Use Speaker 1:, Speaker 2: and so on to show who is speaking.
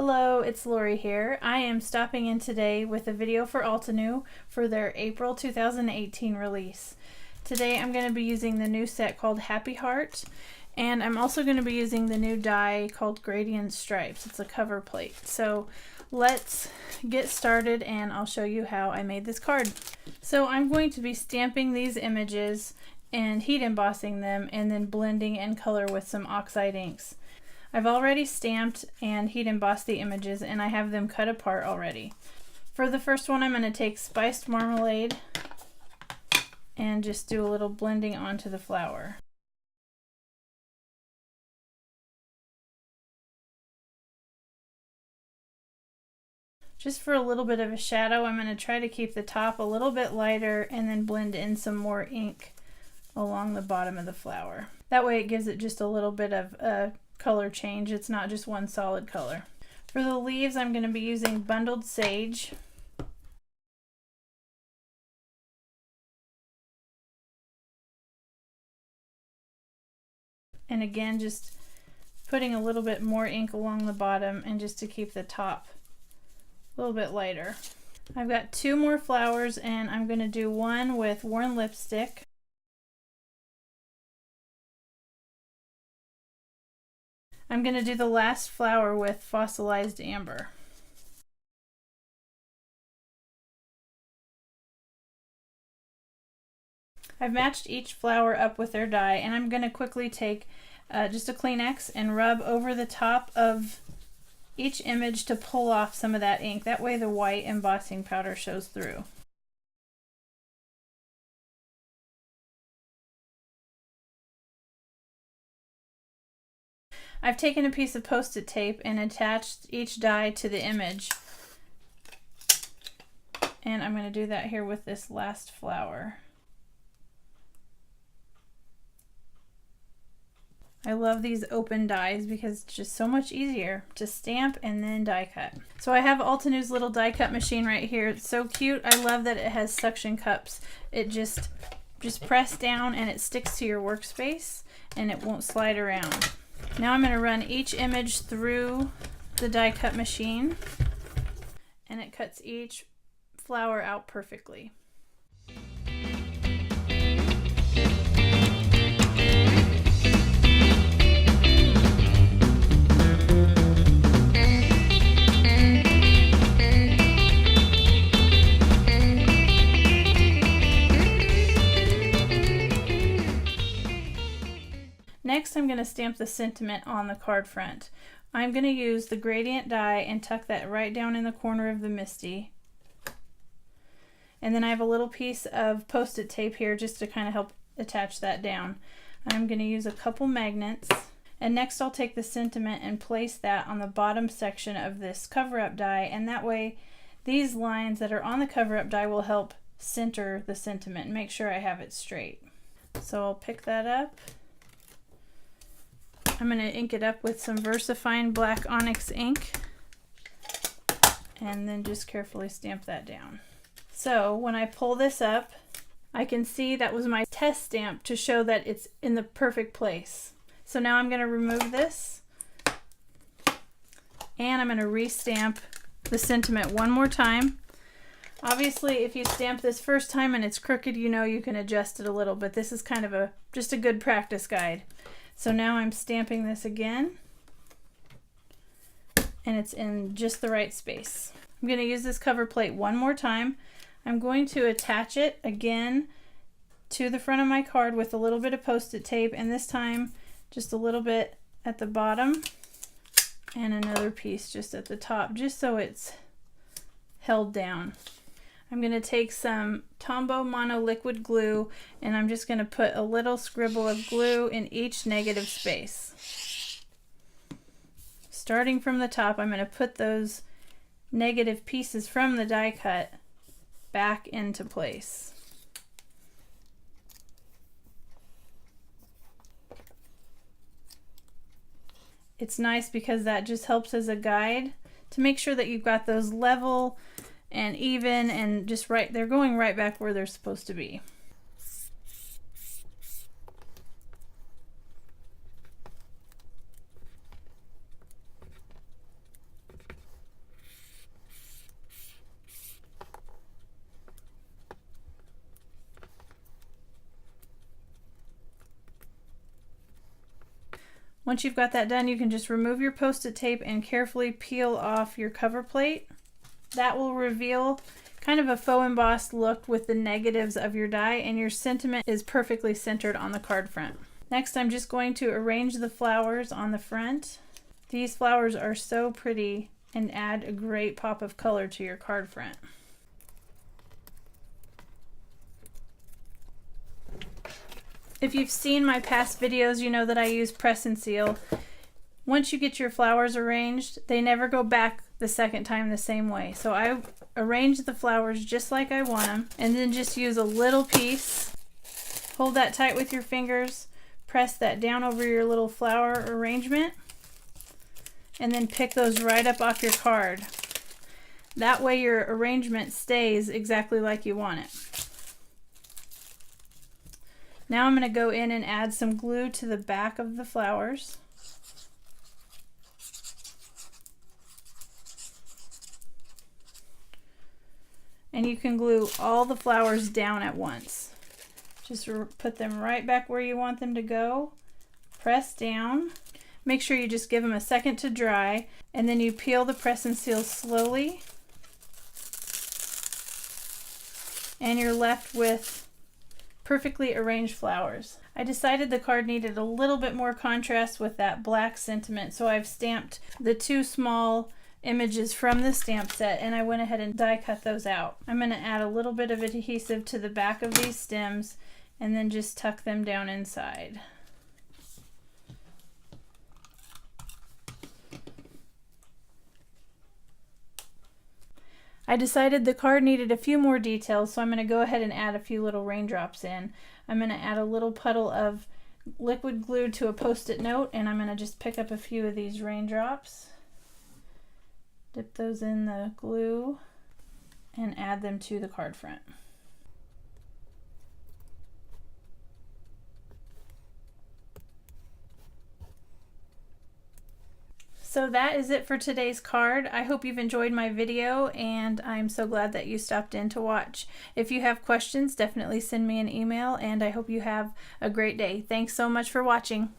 Speaker 1: Hello, it's Lori here. I am stopping in today with a video for Altenew for their April 2018 release. Today I'm going to be using the new set called Happy Heart, and I'm also going to be using the new die called Gradient Stripes. It's a cover plate. So let's get started and I'll show you how I made this card. So I'm going to be stamping these images and heat embossing them and then blending in color with some oxide inks. I've already stamped and heat embossed the images and I have them cut apart already. For the first one I'm going to take spiced marmalade and just do a little blending onto the flower. Just for a little bit of a shadow, I'm going to try to keep the top a little bit lighter and then blend in some more ink along the bottom of the flower. That way it gives it just a little bit of a color change. It's not just one solid color. For the leaves, I'm going to be using bundled sage. And again, just putting a little bit more ink along the bottom and just to keep the top a little bit lighter. I've got two more flowers and I'm going to do one with worn lipstick. I'm going to do the last flower with fossilized amber. I've matched each flower up with their dye, and I'm going to quickly take just a Kleenex and rub over the top of each image to pull off some of that ink. That way the white embossing powder shows through. I've taken a piece of Post-it tape and attached each die to the image. And I'm going to do that here with this last flower. I love these open dies because it's just so much easier to stamp and then die cut. So I have Altenew's little die cut machine right here. It's so cute. I love that it has suction cups. It just press down and it sticks to your workspace and it won't slide around. Now I'm going to run each image through the die cut machine and it cuts each flower out perfectly. Next, I'm going to stamp the sentiment on the card front. I'm going to use the gradient die and tuck that right down in the corner of the MISTI. And then I have a little piece of Post-it tape here just to kind of help attach that down. I'm going to use a couple magnets. And next I'll take the sentiment and place that on the bottom section of this cover-up die, and that way these lines that are on the cover-up die will help center the sentiment and make sure I have it straight. So I'll pick that up. I'm going to ink it up with some VersaFine black ONYX ink and then just carefully stamp that down. So when I pull this up, I can see that was my test stamp to show that it's in the perfect place. So now I'm going to remove this and I'm going to re-stamp the sentiment one more time. Obviously, if you stamp this first time and it's crooked, you know you can adjust it a little, but this is kind of just a good practice guide. So now I'm stamping this again, and it's in just the right space. I'm going to use this cover plate one more time. I'm going to attach it again to the front of my card with a little bit of Post-it tape, and this time just a little bit at the bottom and another piece just at the top, just so it's held down. I'm going to take some Tombow mono liquid glue and I'm just going to put a little scribble of glue in each negative space. Starting from the top, I'm going to put those negative pieces from the die cut back into place. It's nice because that just helps as a guide to make sure that you've got those level and even and just right, they're going right back where they're supposed to be. Once you've got that done, you can just remove your Post-it tape and carefully peel off your cover plate. That will reveal kind of a faux embossed look with the negatives of your die, and your sentiment is perfectly centered on the card front. Next, I'm just going to arrange the flowers on the front. These flowers are so pretty and add a great pop of color to your card front. If you've seen my past videos, you know that I use press and seal. Once you get your flowers arranged, they never go back the second time the same way. So I arrange the flowers just like I want them, and then just use a little piece. Hold that tight with your fingers, press that down over your little flower arrangement, and then pick those right up off your card. That way your arrangement stays exactly like you want it. Now I'm going to go in and add some glue to the back of the flowers. And you can glue all the flowers down at once. Just put them right back where you want them to go. Press down. Make sure you just give them a second to dry, and then you peel the press and seal slowly. And you're left with perfectly arranged flowers. I decided the card needed a little bit more contrast with that black sentiment, so I've stamped the two small images from the stamp set, and I went ahead and die cut those out. I'm going to add a little bit of adhesive to the back of these stems and then just tuck them down inside. I decided the card needed a few more details, so I'm going to go ahead and add a few little raindrops in. I'm going to add a little puddle of liquid glue to a Post-it note, and I'm going to just pick up a few of these raindrops, dip those in the glue, and add them to the card front. So that is it for today's card. I hope you've enjoyed my video, and I'm so glad that you stopped in to watch. If you have questions, definitely send me an email, and I hope you have a great day. Thanks so much for watching.